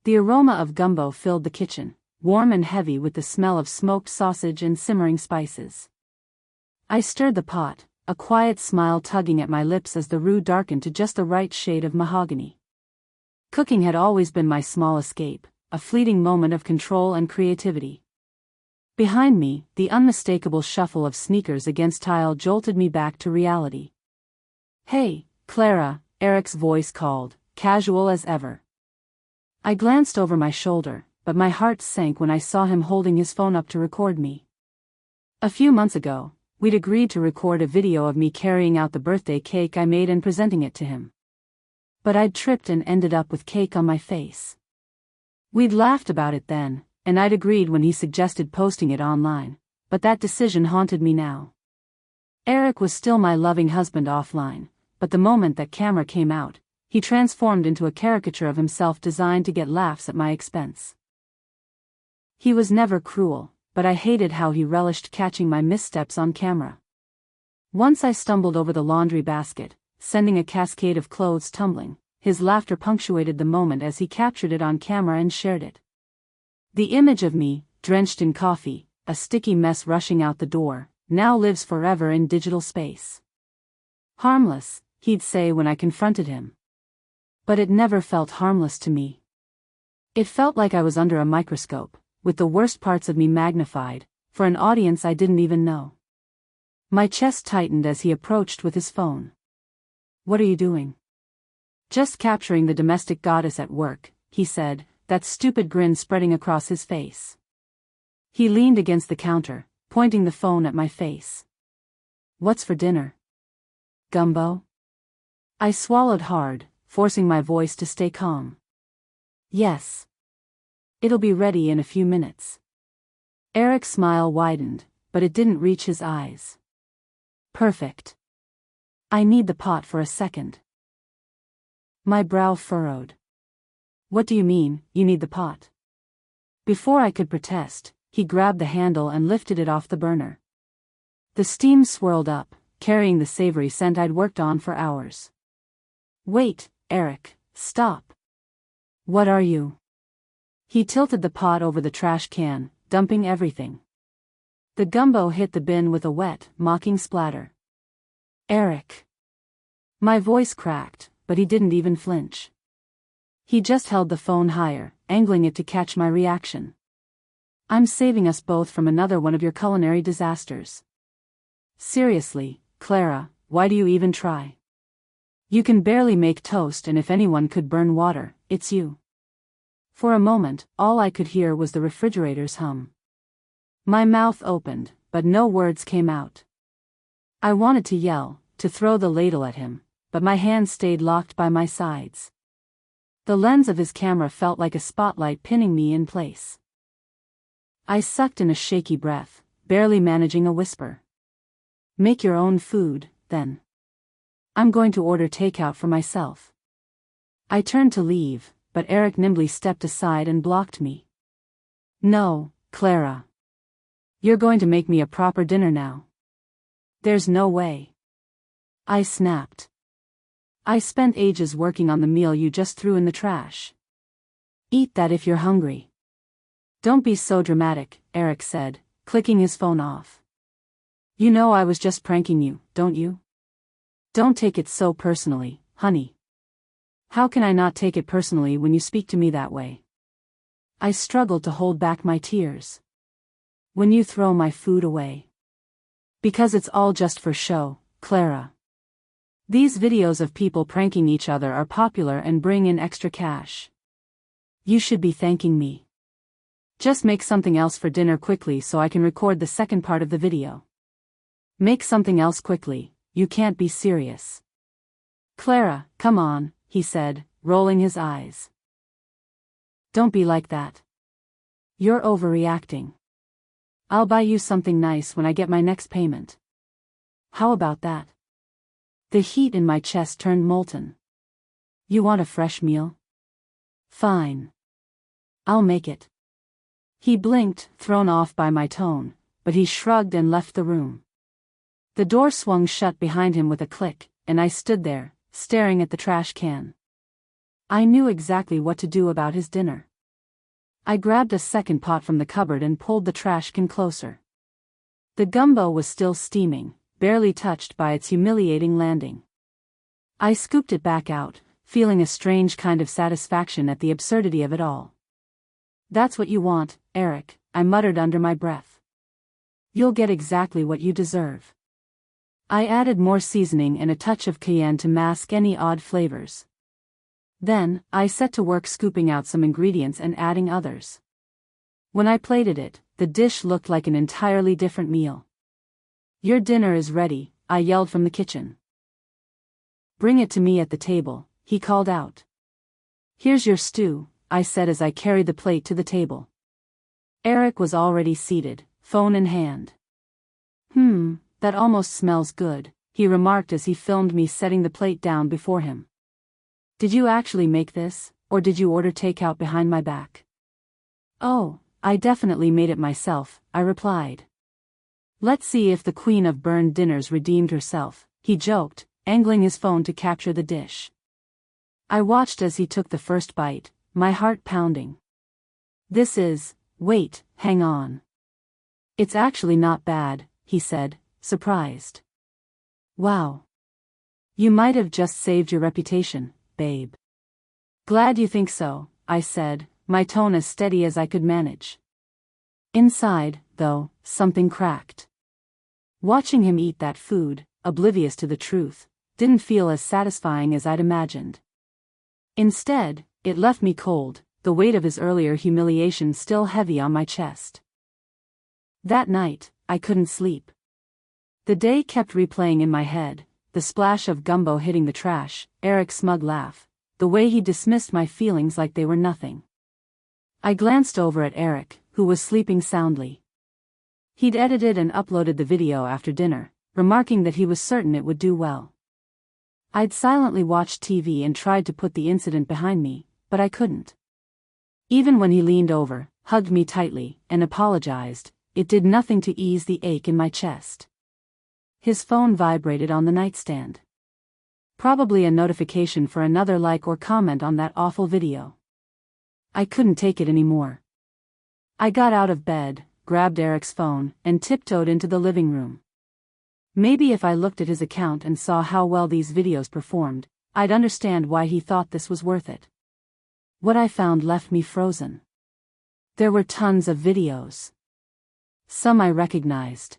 The aroma of gumbo filled the kitchen, warm and heavy with the smell of smoked sausage and simmering spices. I stirred the pot, a quiet smile tugging at my lips as the roux darkened to just the right shade of mahogany. Cooking had always been my small escape, a fleeting moment of control and creativity. Behind me, the unmistakable shuffle of sneakers against tile jolted me back to reality. "Hey, Clara," Eric's voice called, casual as ever. I glanced over my shoulder, but my heart sank when I saw him holding his phone up to record me. A few months ago, we'd agreed to record a video of me carrying out the birthday cake I made and presenting it to him. But I'd tripped and ended up with cake on my face. We'd laughed about it then, and I'd agreed when he suggested posting it online, but that decision haunted me now. Eric was still my loving husband offline, but the moment that camera came out, he transformed into a caricature of himself designed to get laughs at my expense. He was never cruel, but I hated how he relished catching my missteps on camera. Once I stumbled over the laundry basket, sending a cascade of clothes tumbling. His laughter punctuated the moment as he captured it on camera and shared it. The image of me, drenched in coffee, a sticky mess rushing out the door, now lives forever in digital space. "Harmless," he'd say when I confronted him. But it never felt harmless to me. It felt like I was under a microscope, with the worst parts of me magnified, for an audience I didn't even know. My chest tightened as he approached with his phone. "What are you doing?" "Just capturing the domestic goddess at work," he said, that stupid grin spreading across his face. He leaned against the counter, pointing the phone at my face. "What's for dinner?" "Gumbo?" I swallowed hard, forcing my voice to stay calm. "Yes. It'll be ready in a few minutes." Eric's smile widened, but it didn't reach his eyes. "Perfect. I need the pot for a second." My brow furrowed. "What do you mean, you need the pot?" Before I could protest, he grabbed the handle and lifted it off the burner. The steam swirled up, carrying the savory scent I'd worked on for hours. "Wait, Eric, stop. What are you?" He tilted the pot over the trash can, dumping everything. The gumbo hit the bin with a wet, mocking splatter. "Eric." My voice cracked, but he didn't even flinch. He just held the phone higher, angling it to catch my reaction. "I'm saving us both from another one of your culinary disasters. Seriously, Clara, why do you even try? You can barely make toast, and if anyone could burn water, it's you." For a moment, all I could hear was the refrigerator's hum. My mouth opened, but no words came out. I wanted to yell, to throw the ladle at him, but my hands stayed locked by my sides. The lens of his camera felt like a spotlight pinning me in place. I sucked in a shaky breath, barely managing a whisper. "Make your own food, then. I'm going to order takeout for myself." I turned to leave, but Eric nimbly stepped aside and blocked me. "No, Clara. You're going to make me a proper dinner now." "There's no way." I snapped. "I spent ages working on the meal you just threw in the trash. Eat that if you're hungry." "Don't be so dramatic," Eric said, clicking his phone off. "You know I was just pranking you, don't you? Don't take it so personally, honey." "How can I not take it personally when you speak to me that way?" I struggled to hold back my tears. "When you throw my food away. Because it's all just for show, Clara. These videos of people pranking each other are popular and bring in extra cash. You should be thanking me. Just make something else for dinner quickly so I can record the second part of the video." "Make something else quickly, you can't be serious." "Clara, come on," he said, rolling his eyes. "Don't be like that. You're overreacting. I'll buy you something nice when I get my next payment. How about that?" The heat in my chest turned molten. "You want a fresh meal? Fine. I'll make it." He blinked, thrown off by my tone, but he shrugged and left the room. The door swung shut behind him with a click, and I stood there, staring at the trash can. I knew exactly what to do about his dinner. I grabbed a second pot from the cupboard and pulled the trash can closer. The gumbo was still steaming, barely touched by its humiliating landing. I scooped it back out, feeling a strange kind of satisfaction at the absurdity of it all. "That's what you want, Eric," I muttered under my breath. "You'll get exactly what you deserve." I added more seasoning and a touch of cayenne to mask any odd flavors. Then, I set to work scooping out some ingredients and adding others. When I plated it, the dish looked like an entirely different meal. "Your dinner is ready," I yelled from the kitchen. "Bring it to me at the table," he called out. "Here's your stew," I said as I carried the plate to the table. Eric was already seated, phone in hand. That almost smells good," he remarked as he filmed me setting the plate down before him. "Did you actually make this, or did you order takeout behind my back?" "Oh, I definitely made it myself," I replied. "Let's see if the queen of burned dinners redeemed herself," he joked, angling his phone to capture the dish. I watched as he took the first bite, my heart pounding. Wait, hang on. "It's actually not bad," he said, surprised. "Wow. You might have just saved your reputation, babe." "Glad you think so," I said, my tone as steady as I could manage. Inside, though, something cracked. Watching him eat that food, oblivious to the truth, didn't feel as satisfying as I'd imagined. Instead, it left me cold, the weight of his earlier humiliation still heavy on my chest. That night, I couldn't sleep. The day kept replaying in my head, the splash of gumbo hitting the trash, Eric's smug laugh, the way he dismissed my feelings like they were nothing. I glanced over at Eric, who was sleeping soundly. He'd edited and uploaded the video after dinner, remarking that he was certain it would do well. I'd silently watched TV and tried to put the incident behind me, but I couldn't. Even when he leaned over, hugged me tightly, and apologized, it did nothing to ease the ache in my chest. His phone vibrated on the nightstand. Probably a notification for another like or comment on that awful video. I couldn't take it anymore. I got out of bed, grabbed Eric's phone, and tiptoed into the living room. Maybe if I looked at his account and saw how well these videos performed, I'd understand why he thought this was worth it. What I found left me frozen. There were tons of videos. Some I recognized.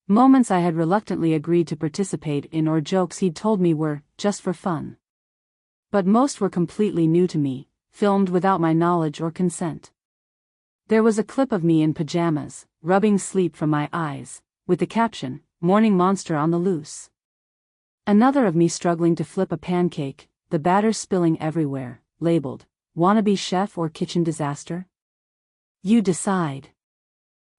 Moments I had reluctantly agreed to participate in or jokes he'd told me were just for fun. But most were completely new to me, filmed without my knowledge or consent. There was a clip of me in pajamas, rubbing sleep from my eyes, with the caption, "Morning monster on the loose." Another of me struggling to flip a pancake, the batter spilling everywhere, labeled, "Wannabe chef or kitchen disaster?" You decide.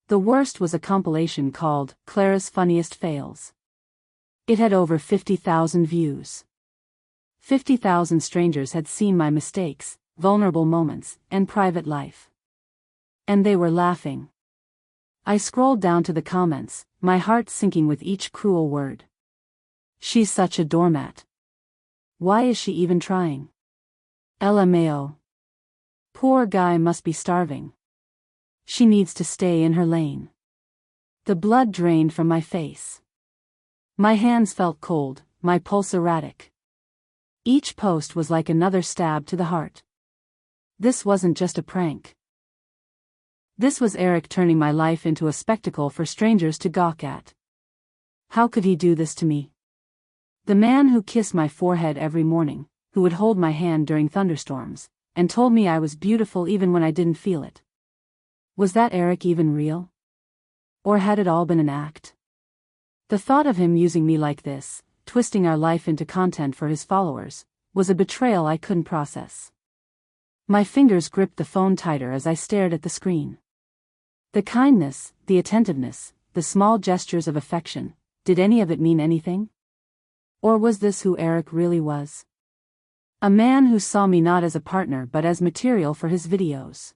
The worst was a compilation called Clara's Funniest Fails. It had over 50,000 views. 50,000 strangers had seen my mistakes, vulnerable moments, and private life. And they were laughing. I scrolled down to the comments, my heart sinking with each cruel word. "She's such a doormat. Why is she even trying? LMAO. Poor guy must be starving. She needs to stay in her lane." The blood drained from my face. My hands felt cold, my pulse erratic. Each post was like another stab to the heart. This wasn't just a prank. This was Eric turning my life into a spectacle for strangers to gawk at. How could he do this to me? The man who kissed my forehead every morning, who would hold my hand during thunderstorms, and told me I was beautiful even when I didn't feel it. Was that Eric even real? Or had it all been an act? The thought of him using me like this, twisting our life into content for his followers, was a betrayal I couldn't process. My fingers gripped the phone tighter as I stared at the screen. The kindness, the attentiveness, the small gestures of affection, did any of it mean anything? Or was this who Eric really was? A man who saw me not as a partner but as material for his videos.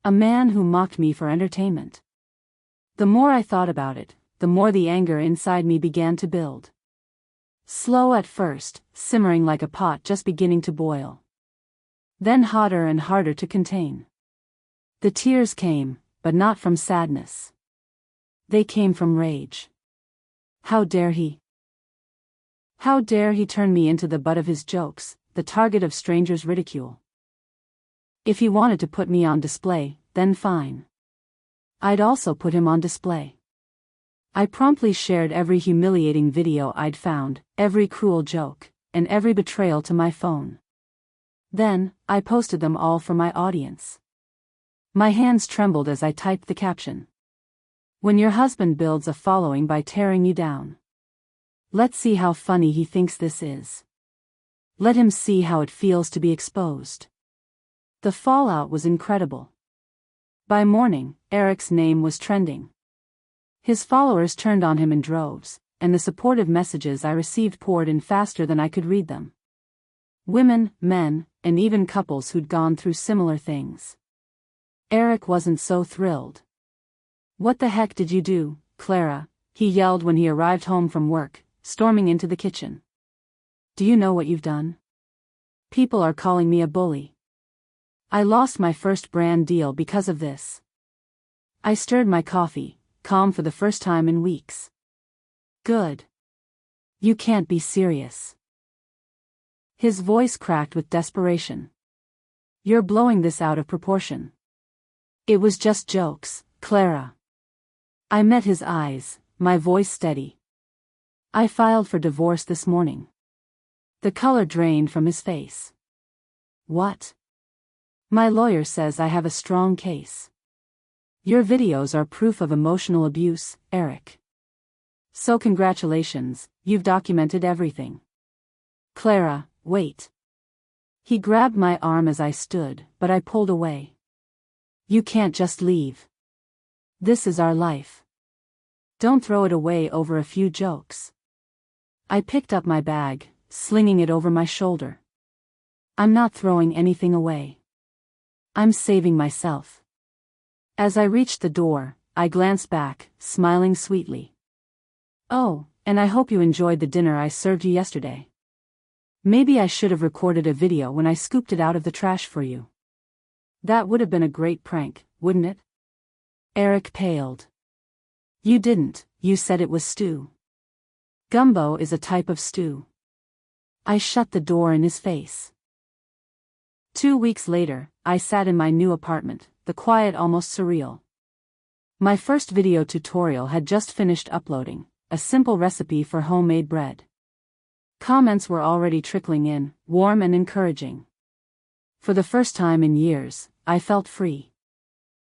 A man who mocked me for entertainment. The more I thought about it, the more the anger inside me began to build. Slow at first, simmering like a pot just beginning to boil. Then hotter and harder to contain. The tears came, but not from sadness. They came from rage. How dare he? How dare he turn me into the butt of his jokes, the target of strangers' ridicule? If he wanted to put me on display, then fine. I'd also put him on display. I promptly shared every humiliating video I'd found, every cruel joke, and every betrayal to my phone. Then, I posted them all for my audience. My hands trembled as I typed the caption. When your husband builds a following by tearing you down. Let's see how funny he thinks this is. Let him see how it feels to be exposed. The fallout was incredible. By morning, Eric's name was trending. His followers turned on him in droves, and the supportive messages I received poured in faster than I could read them. Women, men, and even couples who'd gone through similar things. Eric wasn't so thrilled. "What the heck did you do, Clara?" he yelled when he arrived home from work, storming into the kitchen. "Do you know what you've done? People are calling me a bully. I lost my first brand deal because of this." I stirred my coffee, calm for the first time in weeks. "Good. You can't be serious." His voice cracked with desperation. "You're blowing this out of proportion." "It was just jokes, Clara." I met his eyes, my voice steady. "I filed for divorce this morning." The color drained from his face. "What?" "My lawyer says I have a strong case." "Your videos are proof of emotional abuse, Eric. So congratulations, you've documented everything." "Clara, wait." He grabbed my arm as I stood, but I pulled away. "You can't just leave. This is our life. Don't throw it away over a few jokes." I picked up my bag, slinging it over my shoulder. "I'm not throwing anything away. I'm saving myself." As I reached the door, I glanced back, smiling sweetly. "Oh, and I hope you enjoyed the dinner I served you yesterday. Maybe I should have recorded a video when I scooped it out of the trash for you. That would have been a great prank, wouldn't it?" Eric paled. "You didn't, you said it was stew." "Gumbo is a type of stew." I shut the door in his face. 2 weeks later, I sat in my new apartment, the quiet almost surreal. My first video tutorial had just finished uploading, a simple recipe for homemade bread. Comments were already trickling in, warm and encouraging. For the first time in years, I felt free.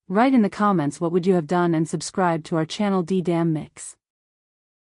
Write in the comments what would you have done and subscribe to our channel D-Damn Mix.